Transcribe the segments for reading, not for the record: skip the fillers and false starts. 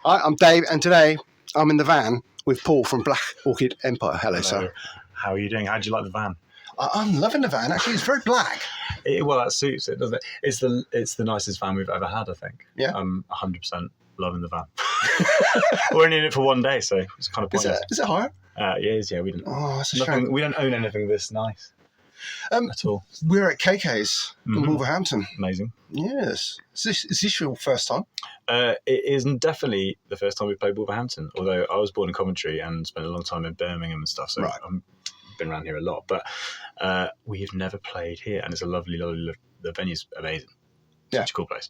Hi, I'm Dave, and today I'm in the van with Paul from Black Orchid Empire. Hello, sir. How are you doing? How do you like the van? I'm loving the van. Actually, it's very black. Well, that suits it, doesn't it? It's the nicest van we've ever had, I think. Yeah. I'm 100% loving the van. We're only in it for one day, so it's kind of pointless. Is it higher? Yeah, it is. Yeah, we didn't. Oh, that's a shame. We don't own anything this nice at all. We're at KK's in Wolverhampton. Amazing. Yes. Is this your first time? It is definitely the first time we've played Wolverhampton, although I was born in Coventry and spent a long time in Birmingham and stuff, so Right. I've been around here a lot. But we've never played here, and it's a lovely the venue's amazing. Yeah. Such a cool place.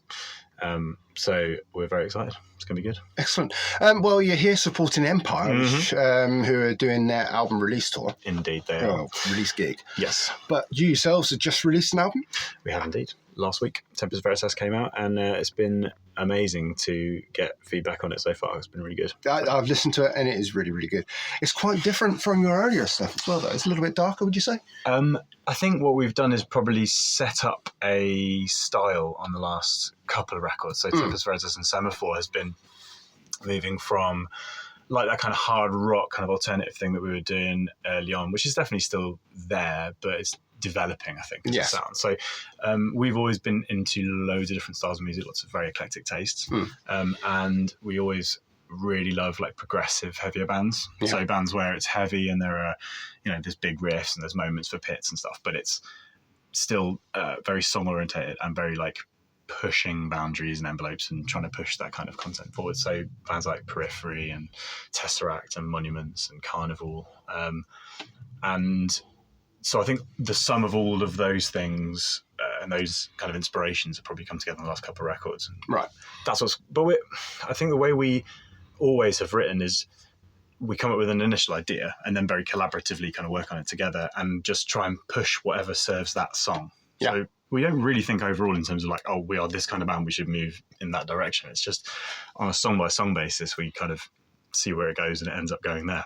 So we're very excited. It's going to be good. Excellent. Well, you're here supporting Empyre, who are doing their album release tour. Indeed, they are. Release gig. Yes. But you yourselves have just released an album? We have indeed. Last week, Tempus Veritas came out, and it's been amazing to get feedback on it so far. It's been really good. I've listened to it, and it is really, really good. It's quite different from your earlier stuff as well, though. It's a little bit darker, would you say? I think what we've done is probably set up a style on the last couple of records. So Tempus Veritas and Semaphore has been moving from like that kind of hard rock kind of alternative thing that we were doing early on, which is definitely still there, but it's developing, I think, as a sound. So we've always been into loads of different styles of music, lots of very eclectic tastes, and we always really love like progressive, heavier bands. Yeah. So bands where it's heavy and there are, there's big riffs and there's moments for pits and stuff, but it's still very song orientated and very like pushing boundaries and envelopes and trying to push that kind of content forward. So bands like Periphery and Tesseract and Monuments and Carnival, and so I think the sum of all of those things and those kind of inspirations have probably come together in the last couple of records. Right. That's what's. But I think the way we always have written is we come up with an initial idea and then very collaboratively kind of work on it together and just try and push whatever serves that song. Yeah. So we don't really think overall in terms of like, oh, we are this kind of band, we should move in that direction. It's just on a song by song basis, we kind of see where it goes and it ends up going there.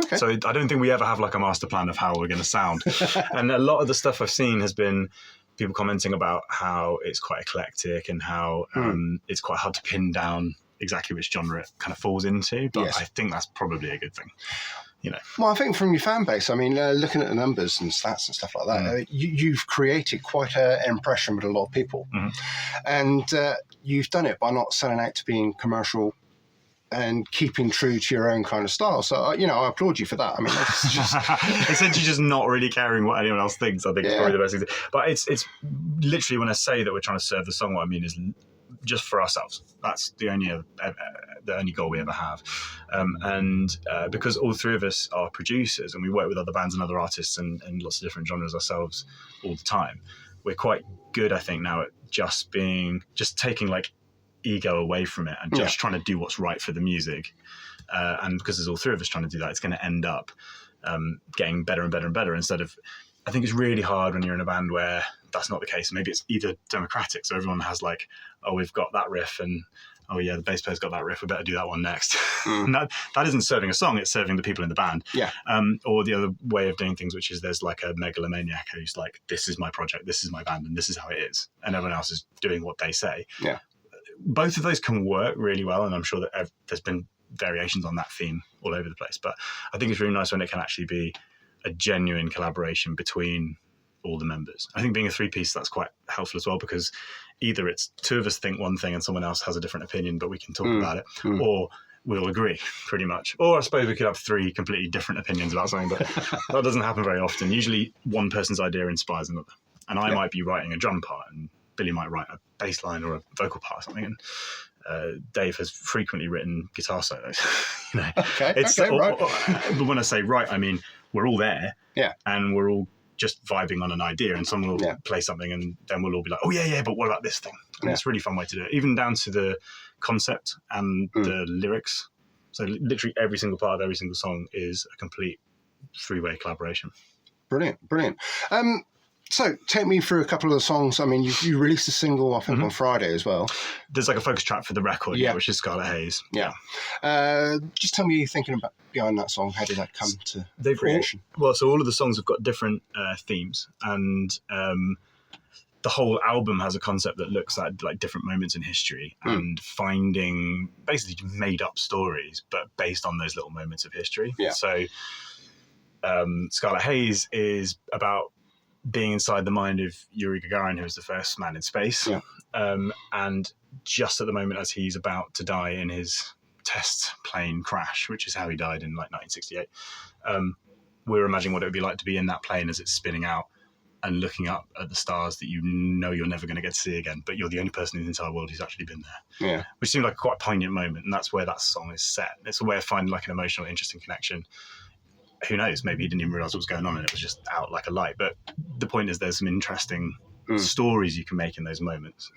Okay. So I don't think we ever have like a master plan of how we're going to sound. And a lot of the stuff I've seen has been people commenting about how it's quite eclectic and how it's quite hard to pin down exactly which genre it kind of falls into. But I think that's probably a good thing. Well, I think from your fan base, I mean, looking at the numbers and stats and stuff like that, you've created quite an impression with a lot of people. And you've done it by not selling out to being commercial and keeping true to your own kind of style. So, I applaud you for that. I mean, it's just... essentially just not really caring what anyone else thinks, I think is probably the best thing. But it's literally when I say that we're trying to serve the song, what I mean is just for ourselves. That's the only goal we ever have. And because all three of us are producers and we work with other bands and other artists and lots of different genres ourselves all the time, we're quite good, I think, now at just taking like ego away from it and just trying to do what's right for the music. And because there's all three of us trying to do that, it's going to end up getting better and better and better instead of... I think it's really hard when you're in a band where that's not the case. Maybe it's either democratic, so everyone has like, oh, we've got that riff and oh yeah, the bass player's got that riff, we better do that one next. And that isn't serving a song, it's serving the people in the band. Yeah. Or the other way of doing things, which is there's like a megalomaniac who's like, this is my project, this is my band, and this is how it is. And everyone else is doing what they say. Yeah. Both of those can work really well, and I'm sure that there's been variations on that theme all over the place. But I think it's really nice when it can actually be a genuine collaboration between all the members. I think being a three-piece, that's quite helpful as well, because either it's two of us think one thing and someone else has a different opinion, but we can talk about it, or we'll agree pretty much. Or I suppose we could have three completely different opinions about something, but that doesn't happen very often. Usually one person's idea inspires another. And I might be writing a drum part and Billy might write a bass line or a vocal part or something, and Dave has frequently written guitar solos. Right. But when I say right, I mean we're all there, and we're all just vibing on an idea, and someone will play something, and then we'll all be like, oh yeah, but what about this thing? And it's a really fun way to do it, even down to the concept and the lyrics. So literally every single part of every single song is a complete three-way collaboration. Brilliant. So take me through a couple of the songs. I mean, you released a single, I think, on Friday as well. There's like a focus track for the record, which is Scarlet Haze. Yeah. Just tell me your thinking about behind that song. How did that come to creation? So all of the songs have got different themes, and the whole album has a concept that looks at like different moments in history and finding basically made up stories, but based on those little moments of history. Yeah. So Scarlet Haze is about being inside the mind of Yuri Gagarin, who was the first man in space. Yeah. And just at the moment as he's about to die in his test plane crash, which is how he died in like 1968, we're imagining what it would be like to be in that plane as it's spinning out and looking up at the stars that you know you're never going to get to see again, but you're the only person in the entire world who's actually been there. Yeah. Which seemed like quite a poignant moment, and that's where that song is set. It's a way of finding like an emotional, interesting connection. Who knows? Maybe he didn't even realise what was going on and it was just out like a light. But the point is there's some interesting stories you can make in those moments.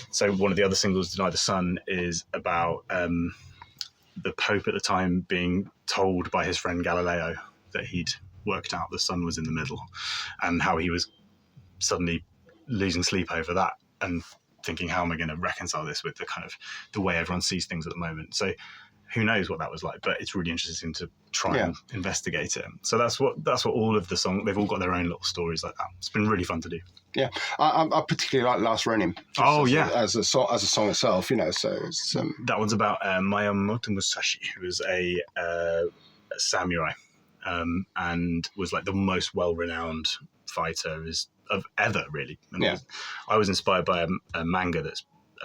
So one of the other singles, Deny the Sun, is about the Pope at the time being told by his friend Galileo that he'd worked out the sun was in the middle, and how he was suddenly losing sleep over that and thinking, how am I going to reconcile this with the kind of the way everyone sees things at the moment? So who knows what that was like, but it's really interesting to try and investigate it. So that's what all of the songs, they've all got their own little stories like that. It's been really fun to do. Yeah, I particularly like Last Ronin. As a song itself, you know. So it's, that one's about Miyamoto Musashi, who was a samurai, and was like the most well-renowned fighter of ever, really. And I was inspired by a manga that's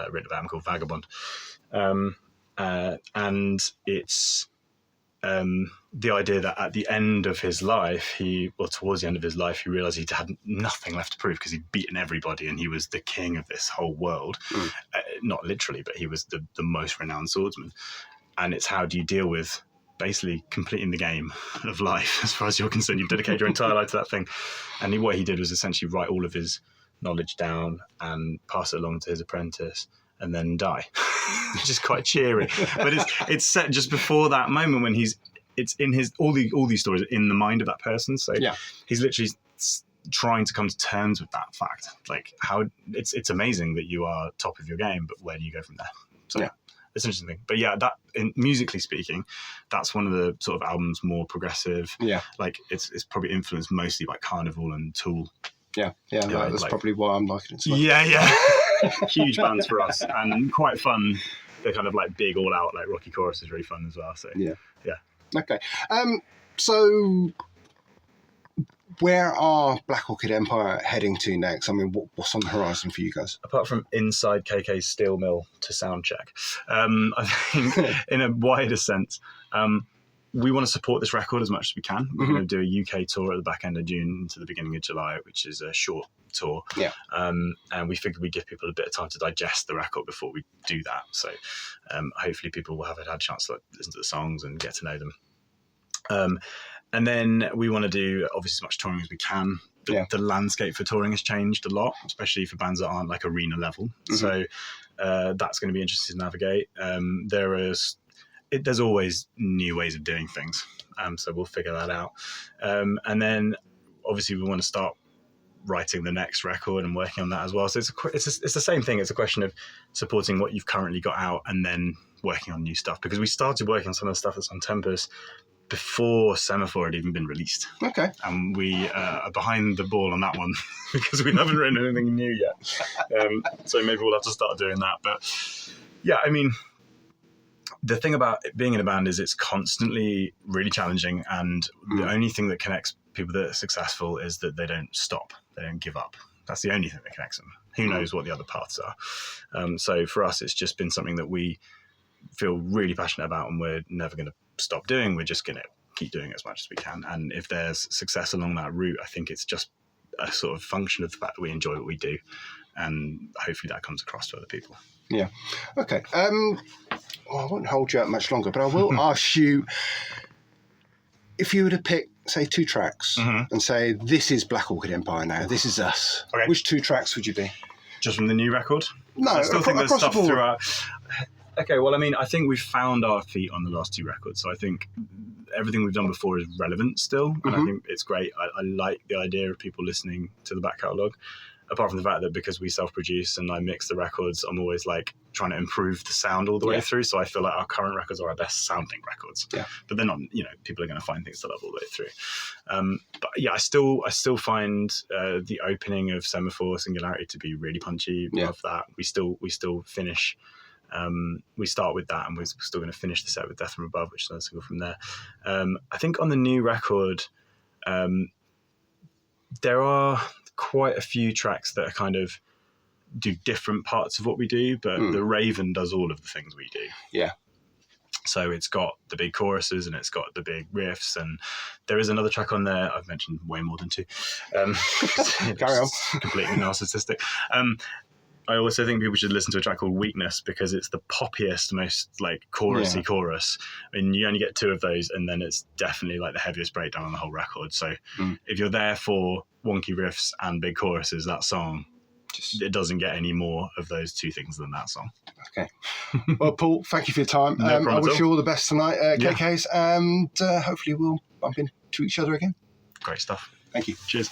written about him called Vagabond. And it's the idea that at the end of his life, towards the end of his life, he realised he had nothing left to prove because he'd beaten everybody and he was the king of this whole world. Not literally, but he was the most renowned swordsman. And it's how do you deal with basically completing the game of life as far as you're concerned. You've dedicated your entire life to that thing. And what he did was essentially write all of his knowledge down and pass it along to his apprentice, and then die, which is quite cheery. But it's set just before that moment when it's in his all these stories are in the mind of that person. So he's literally trying to come to terms with that fact, like how it's amazing that you are top of your game, but where do you go from there? So it's an interesting thing. But that musically speaking, that's one of the sort of albums more progressive. Like it's probably influenced mostly by Carnival and Tool. That's probably why I'm liking it so much. Huge bands for us and quite fun. They're kind of like big all out, like Rocky Chorus is really fun as well. So okay. So where are Black Orchid Empire heading to next? I mean, what's on the horizon for you guys? Apart from inside KK's Steelmill to soundcheck, I think in a wider sense, we want to support this record as much as we can. We're going to do a UK tour at the back end of June into the beginning of July, which is a short tour. And we figured we'd give people a bit of time to digest the record before we do that. So hopefully people will have had a chance to listen to the songs and get to know them. And then we want to do obviously as much touring as we can. The landscape for touring has changed a lot, especially for bands that aren't like arena level. So that's going to be interesting to navigate. There's always new ways of doing things, so we'll figure that out. And then obviously we want to start writing the next record and working on that as well. So it's the same thing. It's a question of supporting what you've currently got out and then working on new stuff, because we started working on some of the stuff that's on Tempus before Semaphore had even been released. Okay. And we are behind the ball on that one because we haven't written anything new yet. So maybe we'll have to start doing that. But yeah, I mean, the thing about being in a band is it's constantly really challenging, and the only thing that connects people that are successful is that they don't stop, they don't give up. That's the only thing that connects them. Who knows what the other paths are? So for us, it's just been something that we feel really passionate about, and we're never going to stop doing. We're just going to keep doing it as much as we can. And if there's success along that route, I think it's just a sort of function of the fact that we enjoy what we do, and hopefully that comes across to other people. Yeah. Okay. Well, I won't hold you out much longer, but I will ask you, if you were to pick, say, 2 tracks and say, this is Black Orchid Empire now, this is us, which 2 tracks would you be? Just from the new record? No, I still think there's across stuff the board. throughout. Okay, well, I mean, I think we've found our feet on the last 2 records, so I think everything we've done before is relevant still, and I think it's great. I like the idea of people listening to the back catalogue. apart from the fact that because we self-produce and I mix the records, I'm always like trying to improve the sound all the way through. So I feel like our current records are our best sounding records. Yeah. But they're not, people are going to find things to love all the way through. But yeah, I still find the opening of Semaphore Singularity to be really punchy. Love that. We still finish. We start with that, and we're still going to finish the set with Death from Above, which is another single from there. I think on the new record, there are quite a few tracks that are kind of do different parts of what we do, but the Raven does all of the things we do. Yeah. So it's got the big choruses and it's got the big riffs, and there is another track on there. I've mentioned way more than 2. Carry on. Completely narcissistic. I also think people should listen to a track called Weakness, because it's the poppiest, most like chorusy chorus. I mean, you only get 2 of those, and then it's definitely like the heaviest breakdown on the whole record. So if you're there for wonky riffs and big choruses, that song, it doesn't get any more of those 2 things than that song. Okay. Well, Paul, thank you for your time. I wish you all the best tonight, KKs, and hopefully we'll bump into each other again. Great stuff. Thank you. Cheers.